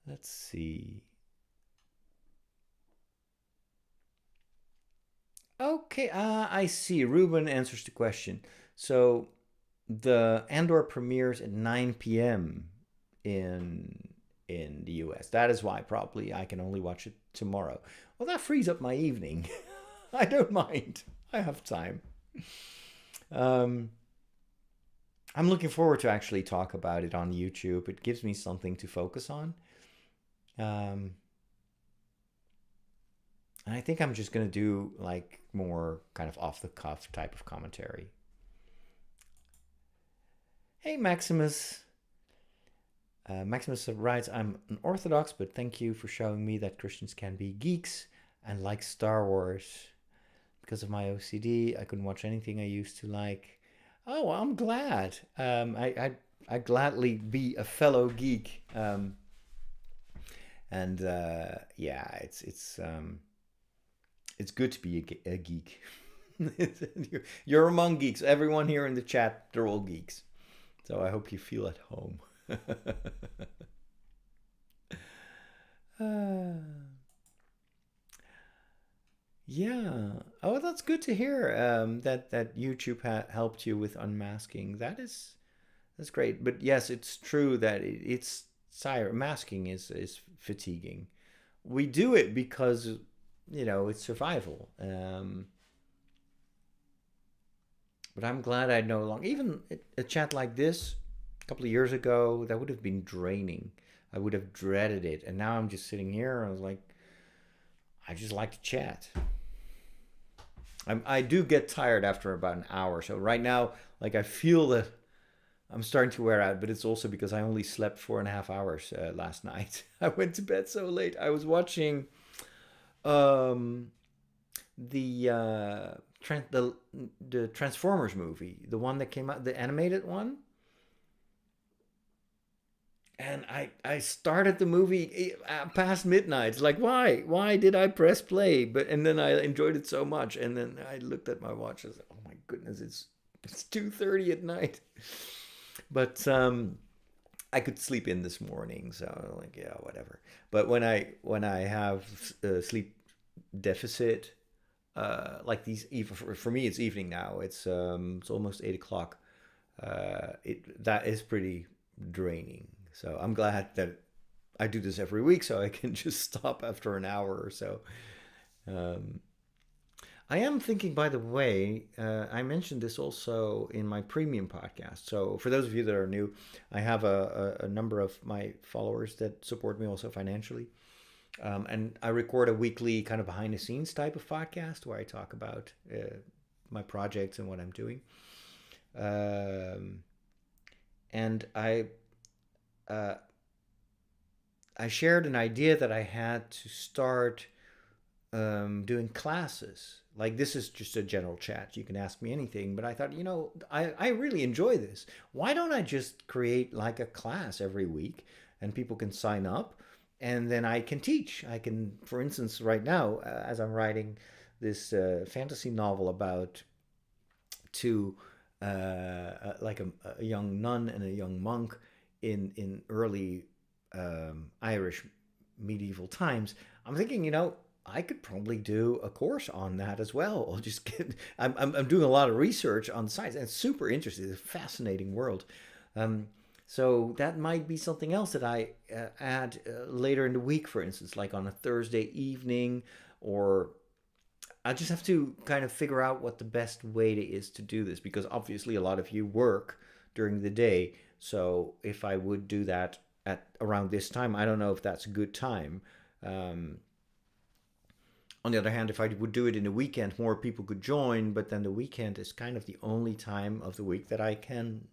Let's see. Okay, I see. Ruben answers the question. So the Andor premieres at 9 p.m. in the US. That is why probably I can only watch it tomorrow. Well, that frees up my evening. I don't mind. I have time. Um, I'm looking forward to actually talk about it on YouTube. It gives me something to focus on. Um, and I think I'm just gonna do like more kind of off the cuff type of commentary. Hey Maximus. Maximus writes, I'm an Orthodox, but thank you for showing me that Christians can be geeks and like Star Wars. Because of my OCD, I couldn't watch anything I used to like. Oh, I'm glad. I gladly be a fellow geek. And yeah, it's good to be a geek. You're among geeks. Everyone here in the chat, they're all geeks. So I hope you feel at home. Yeah. Oh, that's good to hear. That YouTube helped you with unmasking. That's great. But yes, it's true that it's sire masking is fatiguing. We do it because it's survival. But I'm glad I no longer, even a chat like this a couple of years ago, that would have been draining. I would have dreaded it. And now I'm just sitting here. And I was like, I just like to chat. I do get tired after about an hour. So right now, like I feel that I'm starting to wear out, but it's also because I only slept 4.5 hours last night. I went to bed so late. I was watching um, the the Transformers movie, the one that came out, the animated one. And I started the movie past midnight. It's like, why did I press play? But and then I enjoyed it so much, and then I looked at my watch. I was like, oh my goodness, it's 2:30 at night. But I could sleep in this morning, so like yeah, whatever. But when I have sleep deficit, like these, even for me, it's evening now. It's almost 8 o'clock. It that is pretty draining. So I'm glad that I do this every week, so I can just stop after an hour or so. Um, I am thinking, by the way, I mentioned this also in my premium podcast. So for those of you that are new, I have a number of my followers that support me also financially. And I record a weekly kind of behind the scenes type of podcast where I talk about my projects and what I'm doing. Um, and uh, I shared an idea that I had to start doing classes. Like this is just a general chat. You can ask me anything, but I thought, I really enjoy this. Why don't I just create like a class every week and people can sign up and then I can teach. I can, for instance, right now, as I'm writing this fantasy novel about two, like a young nun and a young monk in early Irish medieval times. I'm thinking, I could probably do a course on that as well. I'll just get. I'm doing a lot of research on science, and it's super interesting. It's a fascinating world. Um, so that might be something else that I add later in the week, for instance, like on a Thursday evening, or I just have to kind of figure out what the best way is to do this because obviously a lot of you work during the day. So if I would do that at around this time, I don't know if that's a good time. Um, on the other hand, if I would do it in the weekend, more people could join, but then the weekend is kind of the only time of the week that I can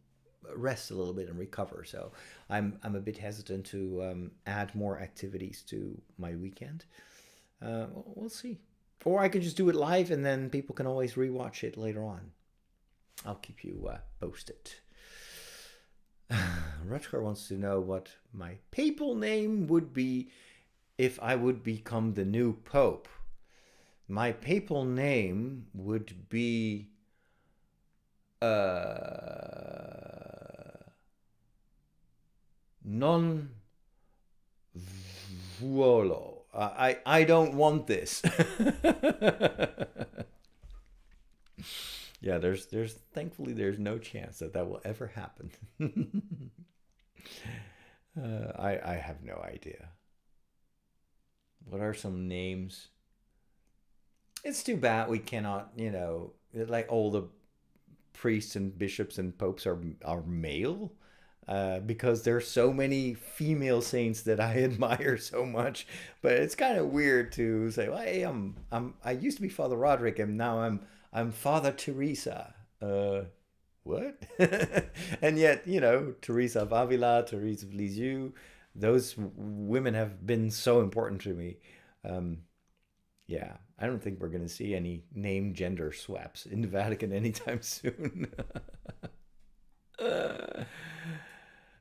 rest a little bit and recover. So I'm a bit hesitant to add more activities to my weekend. We'll see. Or I could just do it live and then people can always rewatch it later on. I'll keep you posted. Rutger wants to know what my papal name would be if I would become the new pope. My papal name would be non vuolo. I don't want this. Yeah, there's thankfully there's no chance that that will ever happen. I have no idea. What are some names? It's too bad we cannot, like all the priests and bishops and popes are male. Because there's so many female saints that I admire so much, but it's kind of weird to say, well, hey, I used to be Father Roderick, and now I'm Father Teresa. What? And yet, Teresa of Avila, Teresa of Lisieux, those women have been so important to me. Um, yeah, I don't think we're going to see any name gender swaps in the Vatican anytime soon.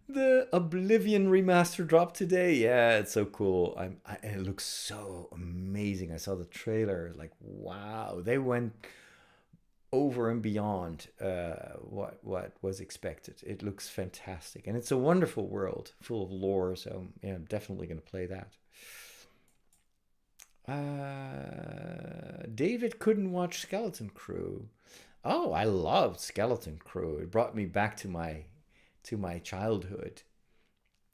The Oblivion remaster dropped today. Yeah, it's so cool. It looks so amazing. I saw the trailer. Like, wow, they went over and beyond what was expected. It looks fantastic, and it's a wonderful world full of lore. So yeah, I'm definitely going to play that. David couldn't watch Skeleton Crew. Oh, I loved Skeleton Crew. It brought me back to my childhood.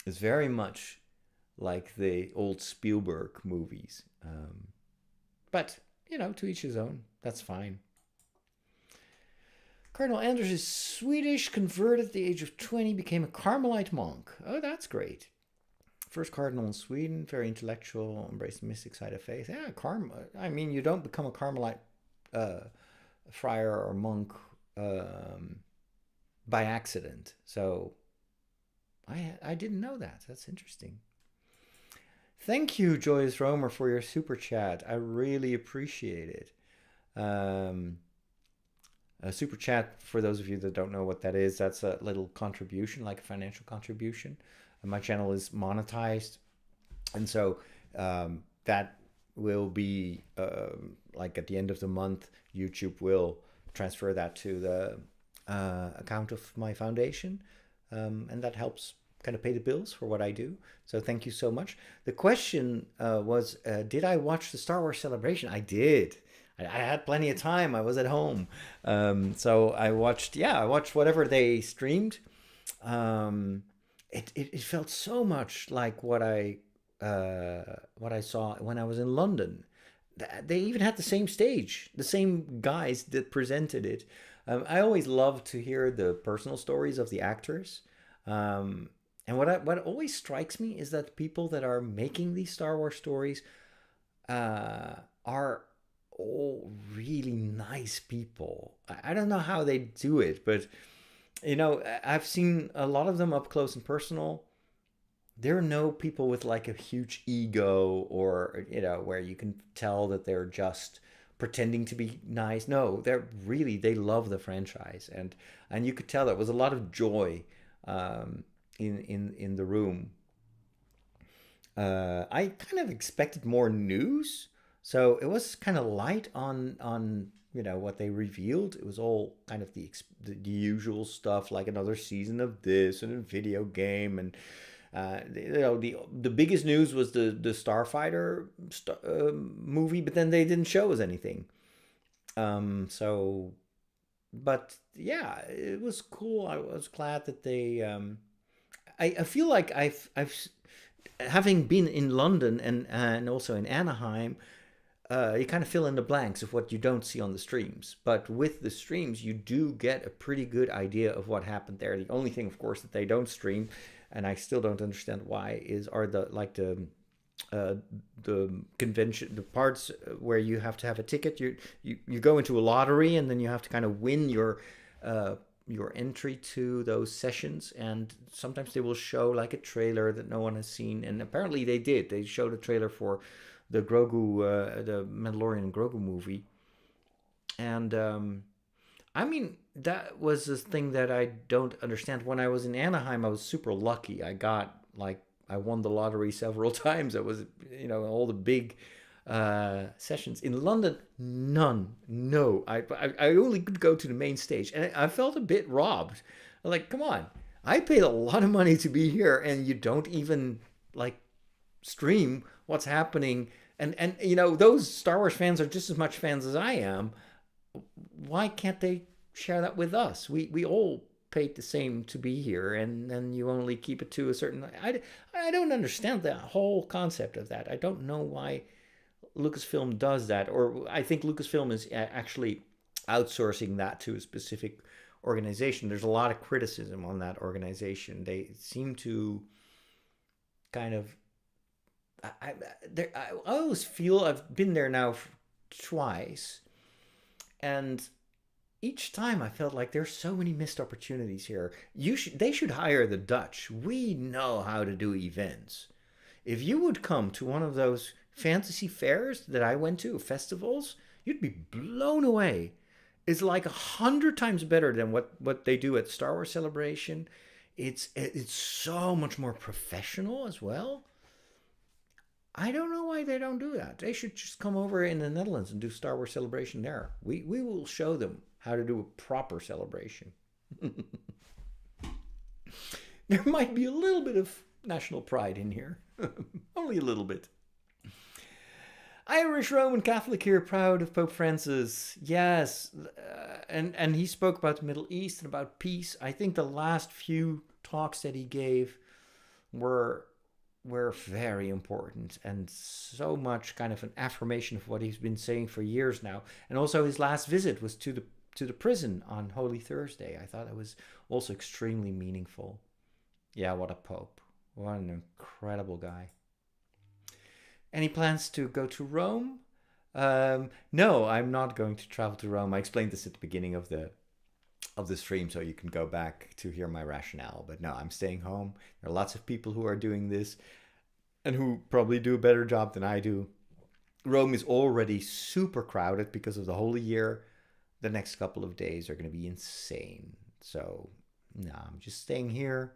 It's very much like the old Spielberg movies. But, to each his own. That's fine. Cardinal Anders is Swedish, converted at the age of 20, became a Carmelite monk. Oh, that's great. First cardinal in Sweden, very intellectual, embraced the mystic side of faith. Yeah, I mean, you don't become a Carmelite uh, friar or monk um, by accident. So I didn't know that. That's interesting. Thank you, Joyce Romer, for your super chat. I really appreciate it. Um, a super chat, for those of you that don't know what that is, that's a little contribution, like a financial contribution. And my channel is monetized, and so that will be like at the end of the month, YouTube will transfer that to the account of my foundation, and that helps kind of pay the bills for what I do. So thank you so much. The question was, did I watch the Star Wars Celebration? I did. I had plenty of time. I was at home, so I watched. Yeah, I watched whatever they streamed. Um, it felt so much like what I saw when I was in London. They even had the same stage, the same guys that presented it. I always love to hear the personal stories of the actors. Um, and what always strikes me is that the people that are making these Star Wars stories are all really nice people. I don't know how they do it, but I've seen a lot of them up close and personal. There are no people with like a huge ego, or where you can tell that they're just pretending to be nice. No, they love the franchise, and you could tell there was a lot of joy in the room. I kind of expected more news, so it was kind of light on what they revealed. It was all kind of the usual stuff, like another season of this and a video game, and the biggest news was the Starfighter movie, but then they didn't show us anything. So, but yeah, it was cool. I was glad that they. I feel like I've having been in London and also in Anaheim, you kind of fill in the blanks of what you don't see on the streams. But with the streams, you do get a pretty good idea of what happened there. The only thing, of course, that they don't stream, and I still don't understand why, are the convention, the parts where you have to have a ticket. You go into a lottery, and then you have to kind of win your entry to those sessions, and sometimes they will show like a trailer that no one has seen, and apparently they did. They showed a trailer for the the Mandalorian and Grogu movie, and I mean that was this thing that I don't understand. When I was in Anaheim, I was super lucky. I won the lottery several times. I was all the big sessions. In London, none. No, I only could go to the main stage, and I felt a bit robbed. Like, come on, I paid a lot of money to be here, and you don't even like stream what's happening. And those Star Wars fans are just as much fans as I am. Why can't they share that with us? We all paid the same to be here, and then you only keep it to a certain. I don't understand the whole concept of that. I don't know why Lucasfilm does that, or I think Lucasfilm is actually outsourcing that to a specific organization. There's a lot of criticism on that organization. They seem to kind of. I always feel I've been there now twice, and each time I felt like there's so many missed opportunities here. They should hire the Dutch. We know how to do events. If you would come to one of those fantasy fairs that I went to, festivals, you'd be blown away. It's like 100 times better than what they do at Star Wars Celebration. It's so much more professional as well. I don't know why they don't do that. They should just come over in the Netherlands and do Star Wars Celebration there. We will show them how to do a proper celebration. There might be a little bit of national pride in here. Only a little bit. Irish Roman Catholic here, proud of Pope Francis. Yes, and he spoke about the Middle East and about peace. I think the last few talks that he gave were very important, and so much kind of an affirmation of what he's been saying for years now. And also his last visit was to the prison on Holy Thursday. I thought it was also extremely meaningful. Yeah, what a pope. What an incredible guy. Any plans to go to Rome? No, I'm not going to travel to Rome. I explained this at the beginning of the stream, so you can go back to hear my rationale. But no, I'm staying home. There are lots of people who are doing this and who probably do a better job than I do. Rome is already super crowded because of the Holy Year. The next couple of days are going to be insane. So, no, I'm just staying here,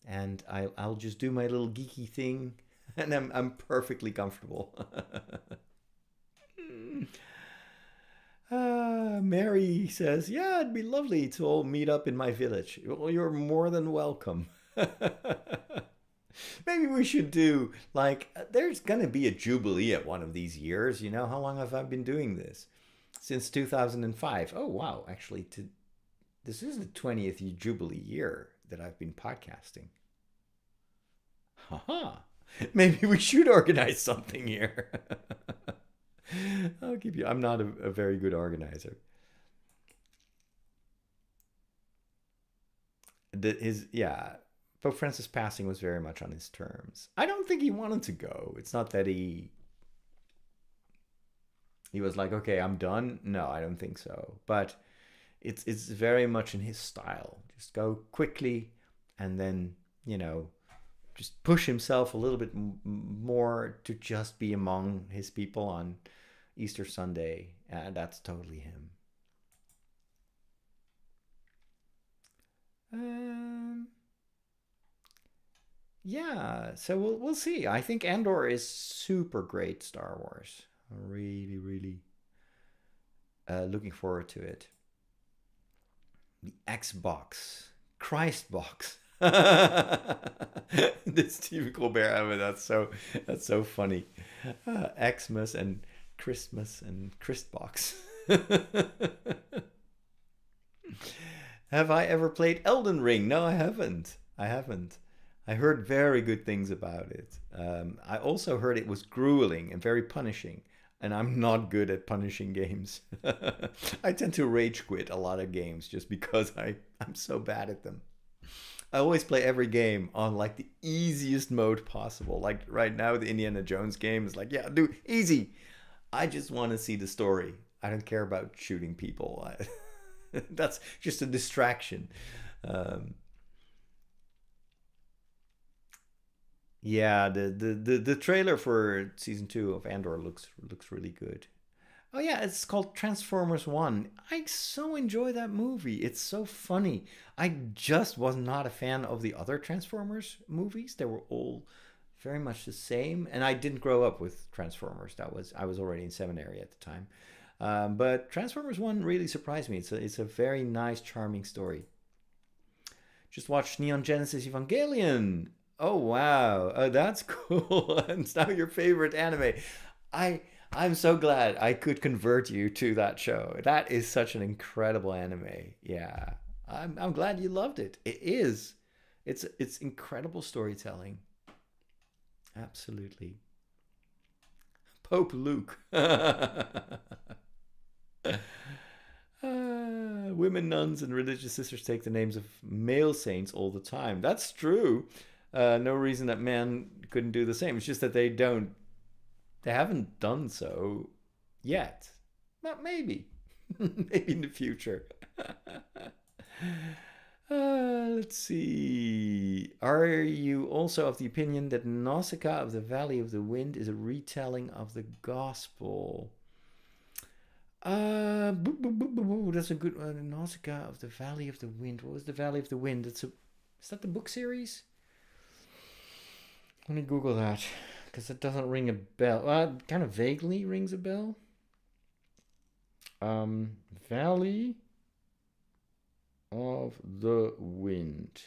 and I'll just do my little geeky thing, and I'm perfectly comfortable. Mary says, "Yeah, it'd be lovely to all meet up in my village." Well, you're more than welcome. Maybe we should do like there's gonna be a jubilee at one of these years. You know, how long have I been doing this? Since 2005. Oh wow, actually, this is the 20th jubilee year that I've been podcasting. Haha. Maybe we should organize something here. I'll give you. I'm not a very good organizer. Yeah, Pope Francis passing was very much on his terms. I don't think he wanted to go. It's not that he was like, okay, I'm done. No, I don't think so. But it's very much in his style. Just go quickly, and then just push himself a little bit more to just be among his people on Easter Sunday. That's totally him. Um, yeah, so we'll see. I think Andor is super great Star Wars. Really, really looking forward to it. The Xbox, Christ box. This Stephen Colbert. I mean, that's so funny. Xmas and Christmas and Christbox. Have I ever played Elden Ring? No, I haven't. I haven't. I heard very good things about it. I also heard it was grueling and very punishing, and I'm not good at punishing games. I tend to rage quit a lot of games just because I'm so bad at them. I always play every game on like the easiest mode possible. Like right now, the Indiana Jones game is like, yeah, do easy. I just want to see the story. I don't care about shooting people. That's just a distraction. Um, yeah, the trailer for season 2 of Andor looks really good. Oh yeah, it's called Transformers One. I so enjoy that movie. It's so funny. I just was not a fan of the other Transformers movies. They were all very much the same, and I didn't grow up with Transformers. I was already in seminary at the time. But Transformers One really surprised me. It's a very nice, charming story. Just watched Neon Genesis Evangelion. Oh wow, oh, that's cool. And it's now your favorite anime. I I'm so glad I could convert you to that show. That is such an incredible anime. Yeah, I'm glad you loved it. It is. It's incredible storytelling. Absolutely. Pope Luke. Women nuns and religious sisters take the names of male saints all the time. That's true. No reason that men couldn't do the same. It's just that they haven't done so yet. But maybe. Maybe in the future. Let's see. Are you also of the opinion that Nausicaa of the Valley of the Wind is a retelling of the Gospel? That's a good one. Nausicaa of the Valley of the Wind. What was the Valley of the Wind? Is that the book series? Let me Google that because it doesn't ring a bell. It kind of vaguely rings a bell. Valley of the Wind.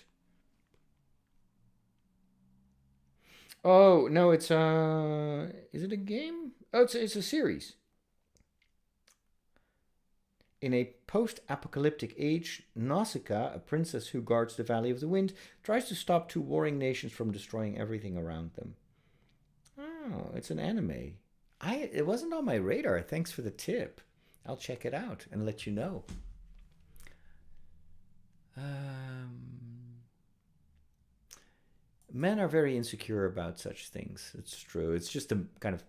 Oh no, it's is it a game? Oh, it's a series. In a post-apocalyptic age, Nausicaa, a princess who guards the Valley of the Wind, tries to stop two warring nations from destroying everything around them. Oh, it's an anime. It wasn't on my radar. Thanks for the tip. I'll check it out and let you know. Um, Men are very insecure about such things. It's true. It's just a kind of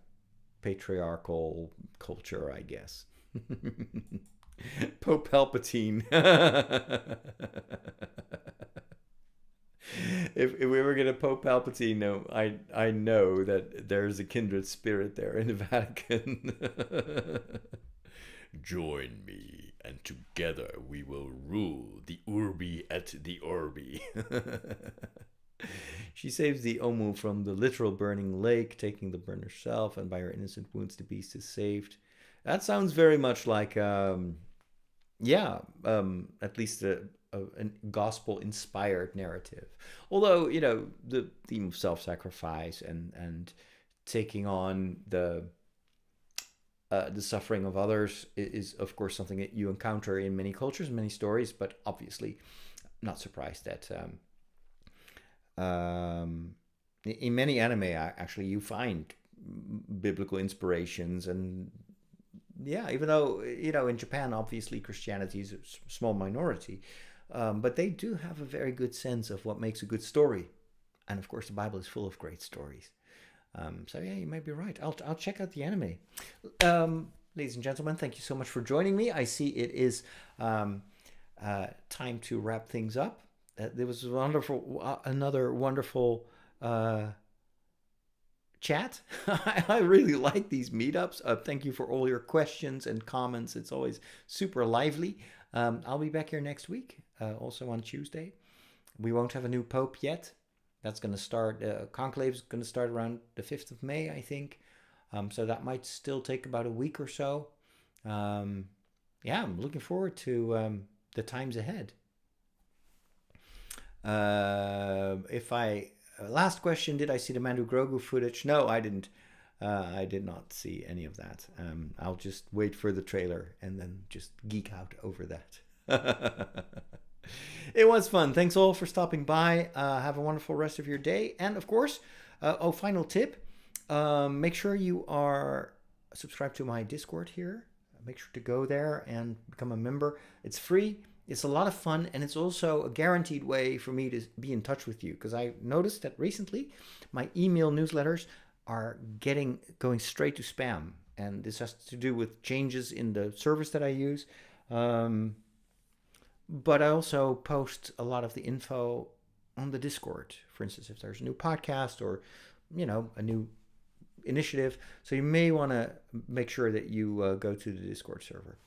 patriarchal culture, I guess. Pope Palpatine. If we were gonna Pope Palpatine, no, I know that there's a kindred spirit there in the Vatican. Join me, and together we will rule the Urbi et the Orbi. She saves the Omu from the literal burning lake, taking the burn herself, and by her innocent wounds, the beast is saved. That sounds very much like, yeah, at least a gospel-inspired narrative. Although, the theme of self-sacrifice and taking on the suffering of others is, of course, something that you encounter in many cultures, many stories. But obviously, I'm not surprised that in many anime, actually, you find biblical inspirations. And yeah, even though, in Japan, obviously, Christianity is a small minority, but they do have a very good sense of what makes a good story. And of course, the Bible is full of great stories. So yeah, you might be right. I'll check out the anime. Ladies and gentlemen, thank you so much for joining me. I see it is time to wrap things up. There was another wonderful chat. I really like these meetups. Thank you for all your questions and comments. It's always super lively. I'll be back here next week, also on Tuesday. We won't have a new pope yet. That's going to start, Conclave is going to start around the 5th of May, I think. So that might still take about a week or so. Yeah, I'm looking forward to the times ahead. Last question, did I see the Mandu Grogu footage? No, I didn't. I did not see any of that. I'll just wait for the trailer and then just geek out over that. It was fun. Thanks all for stopping by. Have a wonderful rest of your day. And of course, final tip, make sure you are subscribed to my Discord here. Make sure to go there and become a member. It's free. It's a lot of fun, and it's also a guaranteed way for me to be in touch with you, because I noticed that recently my email newsletters are going straight to spam, and this has to do with changes in the service that I use. But I also post a lot of the info on the Discord. For instance, if there's a new podcast or, a new initiative. So you may want to make sure that you go to the Discord server.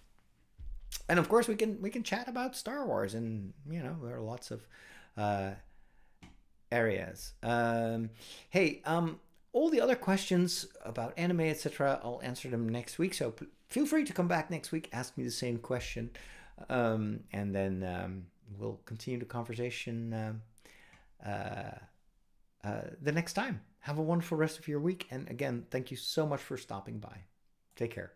And of course, we can chat about Star Wars, and there are lots of areas. Hey, all the other questions about anime, etc., I'll answer them next week. So feel free to come back next week, ask me the same question. And then we'll continue the conversation the next time. Have a wonderful rest of your week. And again, thank you so much for stopping by. Take care.